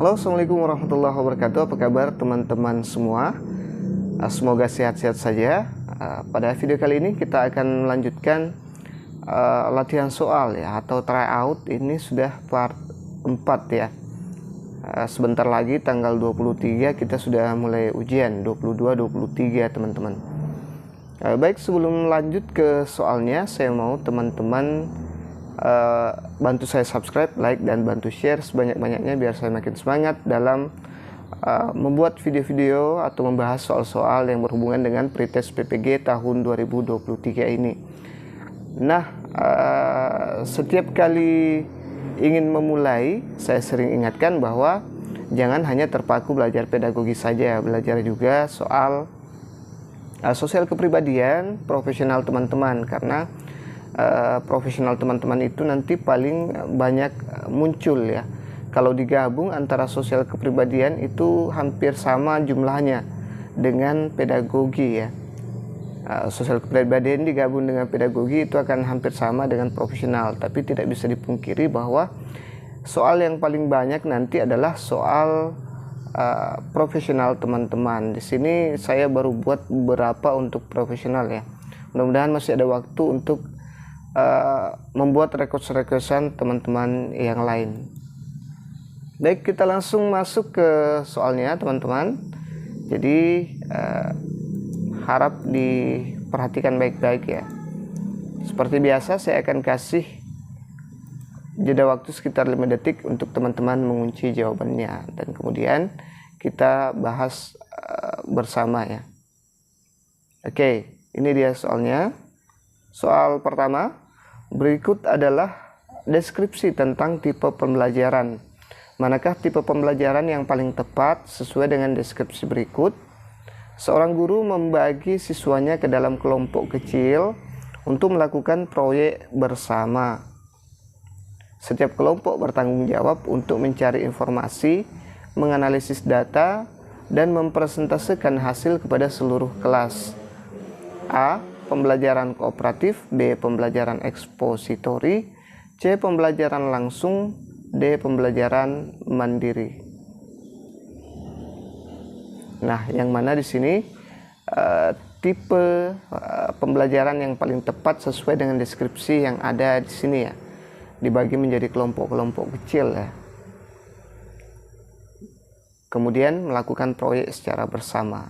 Halo, assalamualaikum warahmatullahi wabarakatuh. Apa kabar teman-teman semua? Semoga sehat-sehat saja. Pada video kali ini kita akan melanjutkan latihan soal ya, atau tryout. Ini sudah part 4 ya. Sebentar lagi tanggal 23 kita sudah mulai ujian, 22-23 teman-teman. Baik, sebelum lanjut ke soalnya, saya mau teman-teman bantu saya subscribe, like, dan bantu share sebanyak-banyaknya biar saya makin semangat dalam membuat video-video atau membahas soal-soal yang berhubungan dengan pretest PPG tahun 2023 ini. Nah, setiap kali ingin memulai, saya sering ingatkan bahwa jangan hanya terpaku belajar pedagogi saja, belajar juga soal sosial kepribadian profesional teman-teman, karena profesional teman-teman itu nanti paling banyak muncul ya. Kalau digabung antara sosial kepribadian itu hampir sama jumlahnya dengan pedagogi ya. Sosial kepribadian digabung dengan pedagogi itu akan hampir sama dengan profesional, tapi tidak bisa dipungkiri bahwa soal yang paling banyak nanti adalah soal profesional teman-teman. Di sini saya baru buat beberapa untuk profesional ya. Mudah-mudahan masih ada waktu untuk membuat request-requestan teman-teman yang lain. Baik, kita langsung masuk ke soalnya teman-teman. Jadi harap diperhatikan baik-baik ya. Seperti biasa saya akan kasih jeda waktu sekitar 5 detik untuk teman-teman mengunci jawabannya, dan kemudian kita bahas bersama ya. Oke, ini dia soalnya. Soal pertama, berikut adalah deskripsi tentang tipe pembelajaran. Manakah tipe pembelajaran yang paling tepat sesuai dengan deskripsi berikut? Seorang guru membagi siswanya ke dalam kelompok kecil untuk melakukan proyek bersama. Setiap kelompok bertanggung jawab untuk mencari informasi, menganalisis data, dan mempresentasikan hasil kepada seluruh kelas. A. Pembelajaran kooperatif, B. Pembelajaran ekspositori, C. Pembelajaran langsung, D. Pembelajaran mandiri. Nah, yang mana di sini tipe pembelajaran yang paling tepat sesuai dengan deskripsi yang ada di sini ya, dibagi menjadi kelompok-kelompok kecil ya. Kemudian melakukan proyek secara bersama.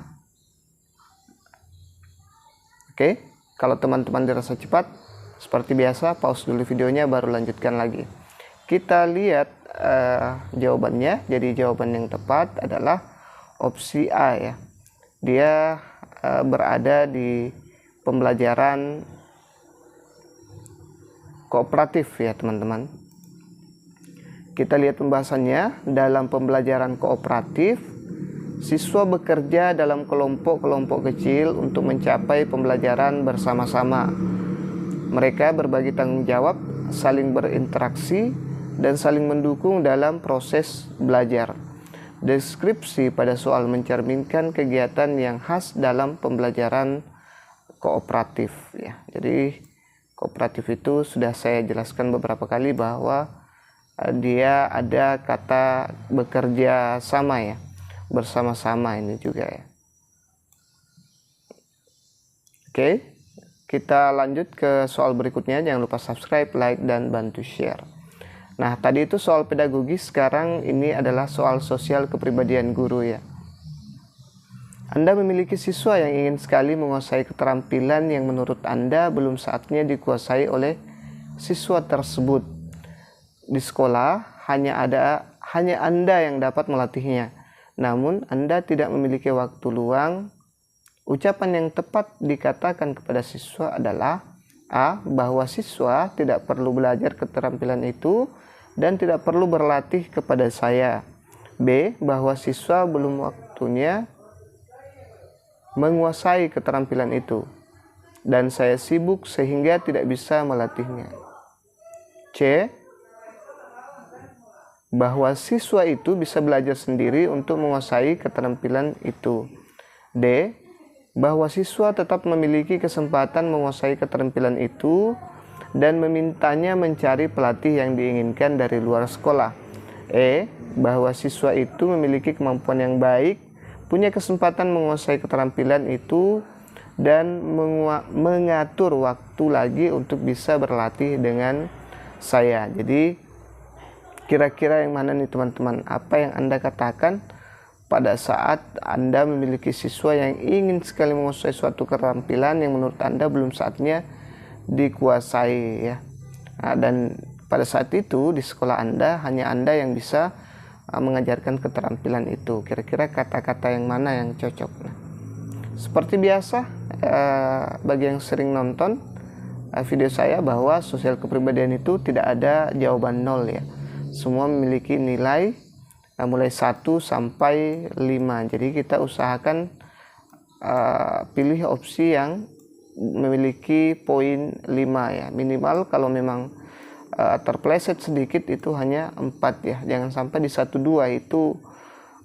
Oke. Kalau teman-teman dirasa cepat, seperti biasa, pause dulu videonya baru lanjutkan lagi. Kita lihat jawabannya. Jadi jawaban yang tepat adalah opsi A ya. Dia berada di pembelajaran kooperatif ya teman-teman. Kita lihat pembahasannya. Dalam pembelajaran kooperatif, siswa bekerja dalam kelompok-kelompok kecil untuk mencapai pembelajaran bersama-sama. Mereka berbagi tanggung jawab, saling berinteraksi, dan saling mendukung dalam proses belajar. Deskripsi pada soal mencerminkan kegiatan yang khas dalam pembelajaran kooperatif ya. Jadi kooperatif itu sudah saya jelaskan beberapa kali bahwa dia ada kata bekerja sama ya. Bersama-sama ini juga ya. Oke, kita lanjut ke soal berikutnya. Jangan lupa subscribe, like, dan bantu share. Nah, tadi itu soal pedagogis, sekarang ini adalah soal sosial kepribadian guru ya. Anda memiliki siswa yang ingin sekali menguasai keterampilan yang menurut Anda belum saatnya dikuasai oleh siswa tersebut. Di sekolah hanya Anda yang dapat melatihnya. Namun Anda tidak memiliki waktu luang. Ucapan yang tepat dikatakan kepada siswa adalah A. Bahwa siswa tidak perlu belajar keterampilan itu dan tidak perlu berlatih kepada saya. B. Bahwa siswa belum waktunya menguasai keterampilan itu dan saya sibuk sehingga tidak bisa melatihnya. C. Bahwa siswa itu bisa belajar sendiri untuk menguasai keterampilan itu. D. Bahwa siswa tetap memiliki kesempatan menguasai keterampilan itu dan memintanya mencari pelatih yang diinginkan dari luar sekolah. Bahwa siswa itu memiliki kemampuan yang baik, punya kesempatan menguasai keterampilan itu, dan mengatur waktu lagi untuk bisa berlatih dengan saya. Jadi kira-kira yang mana nih teman-teman? Apa yang Anda katakan pada saat Anda memiliki siswa yang ingin sekali menguasai suatu keterampilan yang menurut Anda belum saatnya dikuasai ya. Dan pada saat itu di sekolah Anda hanya Anda yang bisa mengajarkan keterampilan itu. Kira-kira kata-kata yang mana yang cocok? Nah, seperti biasa, bagi yang sering nonton video saya, bahwa sosial kepribadian itu tidak ada jawaban 0 ya. Semua memiliki nilai mulai 1 sampai 5. Jadi kita usahakan pilih opsi yang memiliki poin 5 ya. Minimal kalau memang terpleset sedikit itu hanya 4 ya. Jangan sampai di 1, 2 itu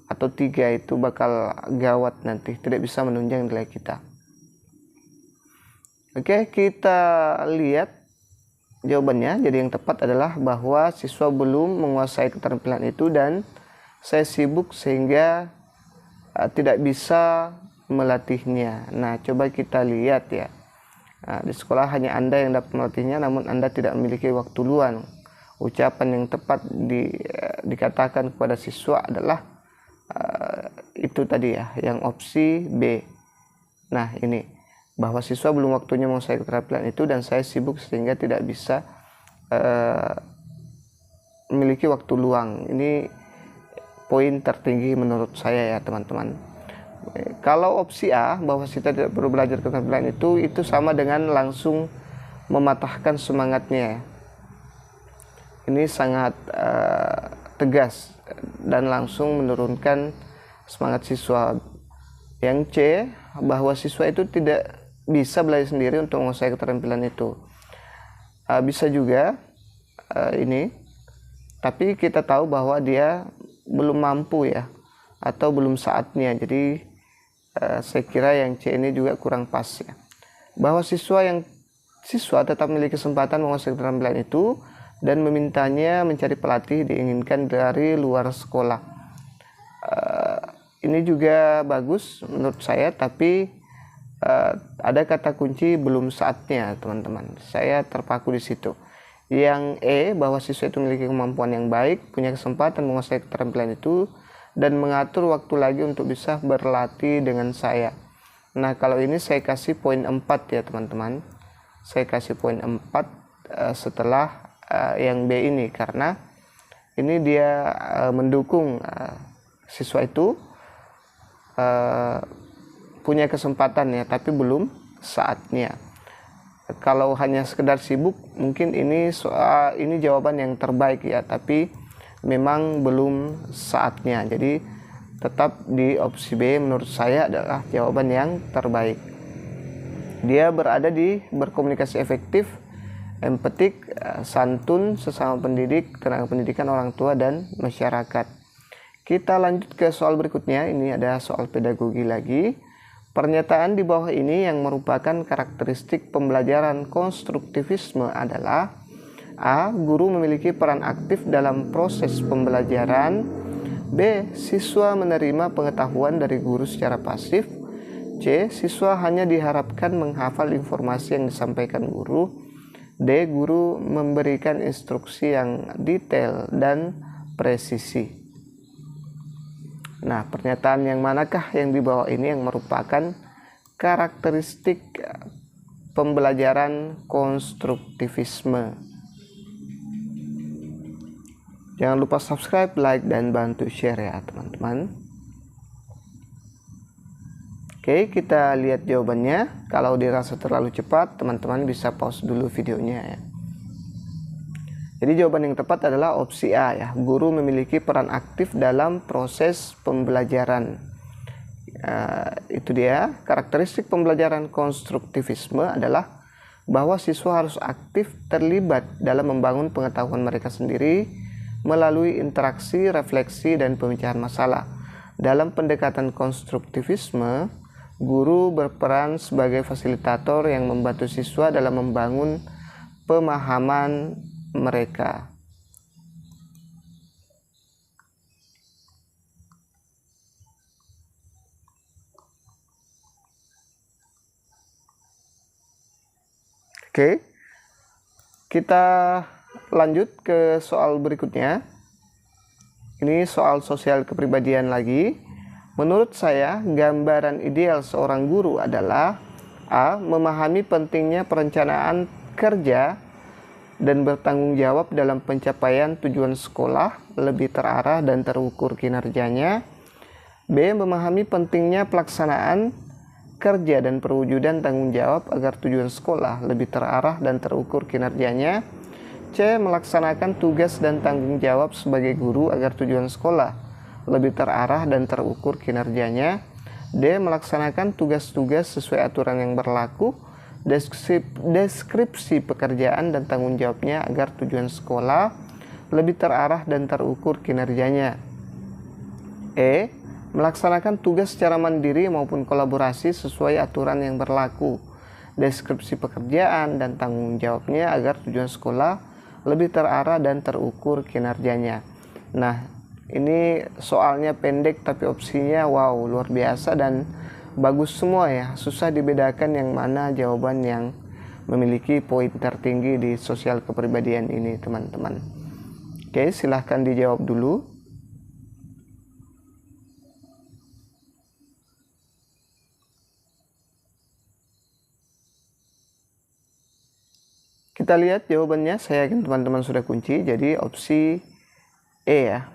atau 3 itu bakal gawat nanti, tidak bisa menunjang nilai kita. Oke, kita lihat jawabannya. Jadi yang tepat adalah bahwa siswa belum menguasai keterampilan itu dan saya sibuk sehingga tidak bisa melatihnya. Nah, coba kita lihat ya. Di sekolah hanya Anda yang dapat melatihnya, namun Anda tidak memiliki waktu luang. Ucapan yang tepat dikatakan kepada siswa adalah itu tadi ya, yang opsi B. Nah, ini bahwa siswa belum waktunya menguasai keterampilan itu dan saya sibuk sehingga tidak bisa memiliki waktu luang. Ini poin tertinggi menurut saya ya teman-teman. Kalau opsi A, bahwa kita tidak perlu belajar keterampilan itu sama dengan langsung mematahkan semangatnya. Ini sangat tegas dan langsung menurunkan semangat siswa. Yang C, bahwa siswa itu tidak bisa belajar sendiri untuk menguasai keterampilan itu. Bisa juga ini, tapi kita tahu bahwa dia belum mampu ya, atau belum saatnya. Jadi saya kira yang C ini juga kurang pas ya. Bahwa siswa tetap memiliki kesempatan menguasai keterampilan itu dan memintanya mencari pelatih diinginkan dari luar sekolah. Ini juga bagus menurut saya, tapi ada kata kunci belum saatnya teman-teman. Saya terpaku di situ. Yang E, bahwa siswa itu memiliki kemampuan yang baik, punya kesempatan menguasai keterampilan itu dan mengatur waktu lagi untuk bisa berlatih dengan saya. Nah, kalau ini saya kasih poin 4 ya teman-teman. Saya kasih poin 4 setelah yang B ini, karena ini dia mendukung siswa itu punya kesempatan ya, tapi belum saatnya. Kalau hanya sekedar sibuk, mungkin ini jawaban yang terbaik ya, tapi memang belum saatnya. Jadi tetap di opsi B menurut saya adalah jawaban yang terbaik. Dia berkomunikasi efektif, empatik, santun sesama pendidik, tenaga pendidikan, orang tua, dan masyarakat. Kita lanjut ke soal berikutnya. Ini ada soal pedagogi lagi. Pernyataan di bawah ini yang merupakan karakteristik pembelajaran konstruktivisme adalah: A. Guru memiliki peran aktif dalam proses pembelajaran. B. Siswa menerima pengetahuan dari guru secara pasif. C. Siswa hanya diharapkan menghafal informasi yang disampaikan guru. D. Guru memberikan instruksi yang detail dan presisi. Nah, pernyataan yang manakah yang di bawah ini yang merupakan karakteristik pembelajaran konstruktivisme? Jangan lupa subscribe, like, dan bantu share ya teman-teman. Oke, kita lihat jawabannya. Kalau dirasa terlalu cepat, teman-teman bisa pause dulu videonya ya. Jadi jawaban yang tepat adalah opsi A ya. Guru memiliki peran aktif dalam proses pembelajaran. Itu dia, karakteristik pembelajaran konstruktivisme adalah bahwa siswa harus aktif terlibat dalam membangun pengetahuan mereka sendiri melalui interaksi, refleksi, dan pemecahan masalah. Dalam pendekatan konstruktivisme, guru berperan sebagai fasilitator yang membantu siswa dalam membangun pemahaman mereka. Oke, kita lanjut ke soal berikutnya. Ini soal sosial kepribadian lagi. Menurut saya, gambaran ideal seorang guru adalah A. Memahami pentingnya perencanaan kerja dan bertanggung jawab dalam pencapaian tujuan sekolah, lebih terarah dan terukur kinerjanya. B. Memahami pentingnya pelaksanaan kerja dan perwujudan tanggung jawab agar tujuan sekolah lebih terarah dan terukur kinerjanya. C. Melaksanakan tugas dan tanggung jawab sebagai guru agar tujuan sekolah lebih terarah dan terukur kinerjanya. D. Melaksanakan tugas-tugas sesuai aturan yang berlaku, deskripsi pekerjaan dan tanggung jawabnya agar tujuan sekolah lebih terarah dan terukur kinerjanya. E. Melaksanakan tugas secara mandiri maupun kolaborasi sesuai aturan yang berlaku, deskripsi pekerjaan dan tanggung jawabnya agar tujuan sekolah lebih terarah dan terukur kinerjanya. Nah, ini soalnya pendek tapi opsinya wow, luar biasa dan bagus semua ya. Susah dibedakan yang mana jawaban yang memiliki poin tertinggi di sosial kepribadian ini, teman-teman. Oke, silahkan dijawab dulu. Kita lihat jawabannya, saya yakin teman-teman sudah kunci. Jadi opsi E ya.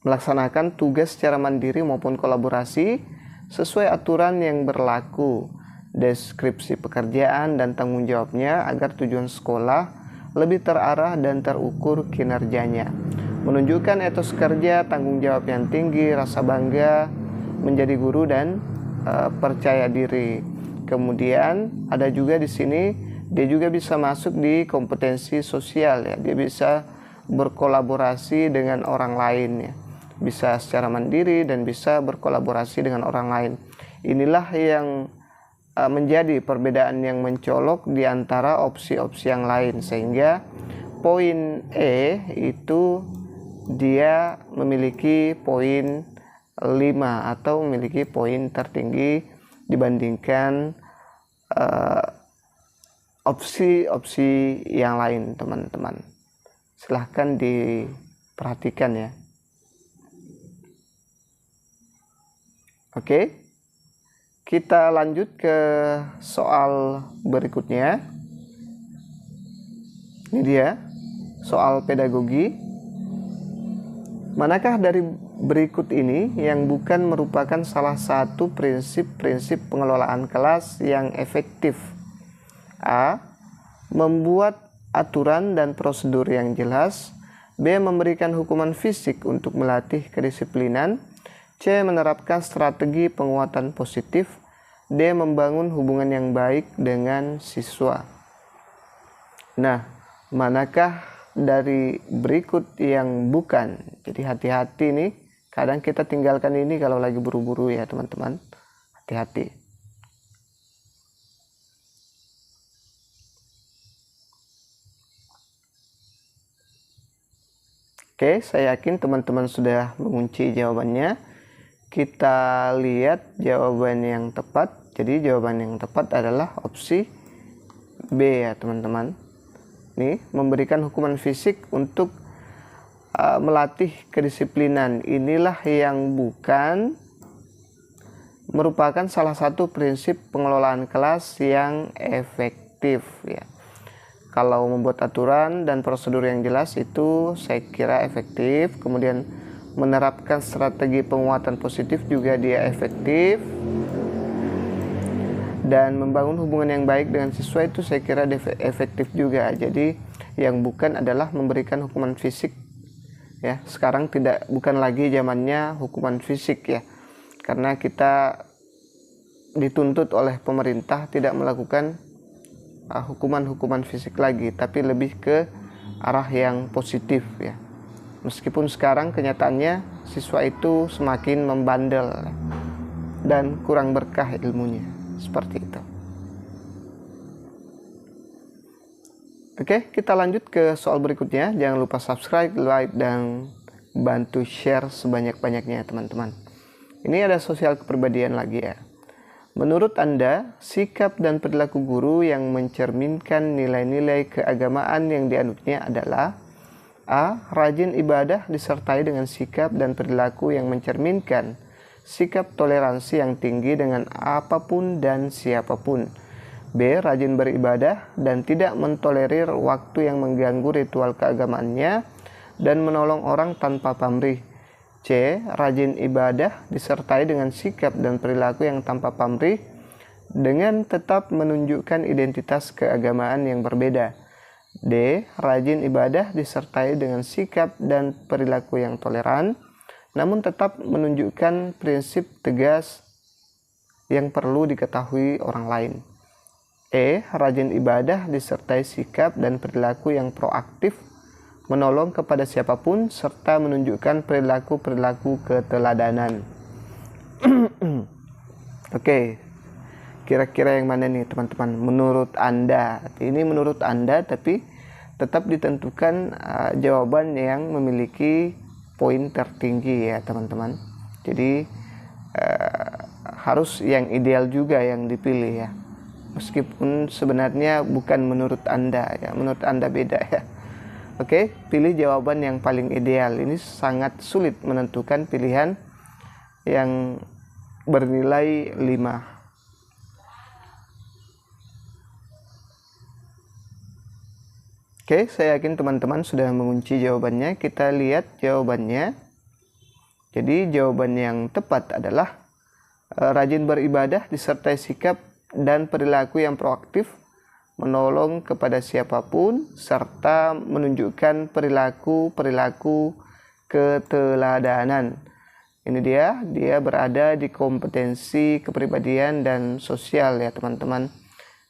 Melaksanakan tugas secara mandiri maupun kolaborasi sesuai aturan yang berlaku, deskripsi pekerjaan dan tanggung jawabnya agar tujuan sekolah lebih terarah dan terukur kinerjanya. Menunjukkan etos kerja, tanggung jawab yang tinggi, rasa bangga menjadi guru dan percaya diri. Kemudian ada juga di sini dia juga bisa masuk di kompetensi sosial ya. Dia bisa berkolaborasi dengan orang lain ya. Bisa secara mandiri dan bisa berkolaborasi dengan orang lain. Inilah yang menjadi perbedaan yang mencolok di antara opsi-opsi yang lain, sehingga poin E itu dia memiliki poin 5 atau memiliki poin tertinggi dibandingkan opsi-opsi yang lain, teman-teman. Silahkan diperhatikan ya. Oke, kita lanjut ke soal berikutnya. Ini dia, soal pedagogi. Manakah dari berikut ini yang bukan merupakan salah satu prinsip-prinsip pengelolaan kelas yang efektif? A. Membuat aturan dan prosedur yang jelas. B. Memberikan hukuman fisik untuk melatih kedisiplinan. C. Menerapkan strategi penguatan positif. D. Membangun hubungan yang baik dengan siswa. Nah, manakah dari berikut yang bukan? Jadi hati-hati nih, kadang kita tinggalkan ini kalau lagi buru-buru ya teman-teman. Hati-hati. Oke, saya yakin teman-teman sudah mengunci jawabannya. Kita lihat jawaban yang tepat. Jadi jawaban yang tepat adalah opsi B ya teman-teman. Nih, memberikan hukuman fisik untuk melatih kedisiplinan. Inilah yang bukan merupakan salah satu prinsip pengelolaan kelas yang efektif ya. Kalau membuat aturan dan prosedur yang jelas itu saya kira efektif. Kemudian menerapkan strategi penguatan positif juga dia efektif. Dan membangun hubungan yang baik dengan siswa itu saya kira efektif juga. Jadi yang bukan adalah memberikan hukuman fisik ya. Sekarang bukan lagi zamannya hukuman fisik ya, karena kita dituntut oleh pemerintah tidak melakukan hukuman fisik lagi, tapi lebih ke arah yang positif ya. Meskipun sekarang kenyataannya siswa itu semakin membandel dan kurang berkah ilmunya. Seperti itu. Oke, kita lanjut ke soal berikutnya. Jangan lupa subscribe, like, dan bantu share sebanyak-banyaknya teman-teman. Ini ada sosial kepribadian lagi ya. Menurut Anda, sikap dan perilaku guru yang mencerminkan nilai-nilai keagamaan yang dianutnya adalah A. Rajin ibadah disertai dengan sikap dan perilaku yang mencerminkan sikap toleransi yang tinggi dengan apapun dan siapapun. B. Rajin beribadah dan tidak mentolerir waktu yang mengganggu ritual keagamaannya dan menolong orang tanpa pamrih. C. Rajin ibadah disertai dengan sikap dan perilaku yang tanpa pamrih dengan tetap menunjukkan identitas keagamaan yang berbeda. D. Rajin ibadah disertai dengan sikap dan perilaku yang toleran, namun tetap menunjukkan prinsip tegas yang perlu diketahui orang lain. E. Rajin ibadah disertai sikap dan perilaku yang proaktif, menolong kepada siapapun, serta menunjukkan perilaku-perilaku keteladanan. Oke, kira-kira yang mana nih teman-teman? Menurut Anda, ini menurut Anda, tapi tetap ditentukan jawaban yang memiliki poin tertinggi ya teman-teman. Jadi harus yang ideal juga yang dipilih ya. Meskipun sebenarnya bukan menurut Anda ya, menurut Anda beda ya. Oke, pilih jawaban yang paling ideal. Ini sangat sulit menentukan pilihan yang bernilai 5. Oke, saya yakin teman-teman sudah mengunci jawabannya. Kita lihat jawabannya. Jadi jawaban yang tepat adalah rajin beribadah disertai sikap dan perilaku yang proaktif, menolong kepada siapapun, serta menunjukkan perilaku-perilaku keteladanan. Ini dia berada di kompetensi kepribadian dan sosial ya teman-teman.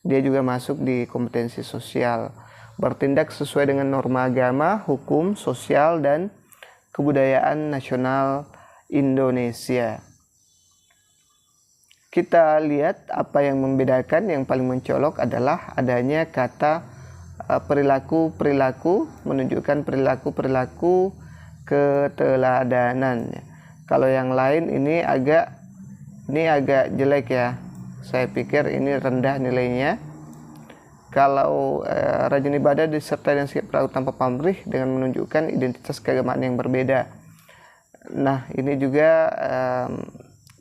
Dia juga masuk di kompetensi sosial. Bertindak sesuai dengan norma agama, hukum, sosial, dan kebudayaan nasional Indonesia. Kita lihat apa yang membedakan. Yang paling mencolok adalah adanya kata perilaku-perilaku, menunjukkan perilaku-perilaku keteladanan. Kalau yang lain ini agak jelek ya. Saya pikir ini rendah nilainya. Kalau rajin ibadah disertai dengan sikap perilaku tanpa pamrih dengan menunjukkan identitas keagamaan yang berbeda. Nah, ini juga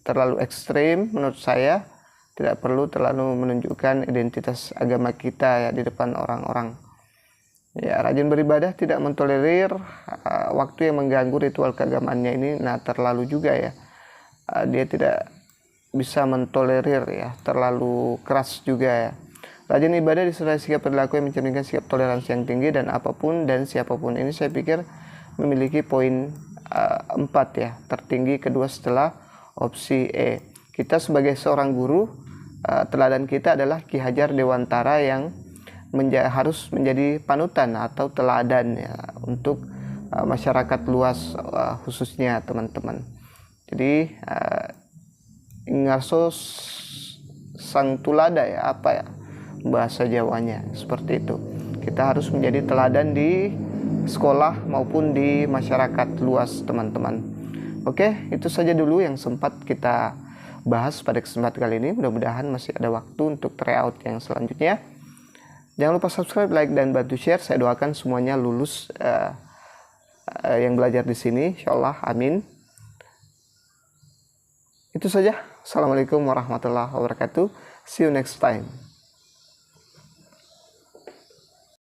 terlalu ekstrim menurut saya. Tidak perlu terlalu menunjukkan identitas agama kita ya di depan orang-orang. Ya, rajin beribadah tidak mentolerir waktu yang mengganggu ritual keagamaannya ini. Nah, terlalu juga ya. Dia tidak bisa mentolerir ya, terlalu keras juga ya. Rajin ibadah disertai sikap perilaku yang mencerminkan sikap toleransi yang tinggi dan apapun dan siapapun. Ini saya pikir memiliki poin 4 ya, tertinggi kedua setelah opsi E. Kita sebagai seorang guru, teladan kita adalah Ki Hajar Dewantara yang harus menjadi panutan atau teladan ya, untuk masyarakat luas khususnya teman-teman. Jadi ngarso sang tulada ya, apa ya bahasa Jawanya, seperti itu. Kita harus menjadi teladan di sekolah maupun di masyarakat luas teman-teman. Oke, itu saja dulu yang sempat kita bahas pada kesempatan kali ini. Mudah-mudahan masih ada waktu untuk tryout yang selanjutnya. Jangan lupa subscribe, like, dan bantu share. Saya doakan semuanya lulus yang belajar di sini, insyaallah, amin. Itu saja. Assalamualaikum warahmatullahi wabarakatuh. See you next time.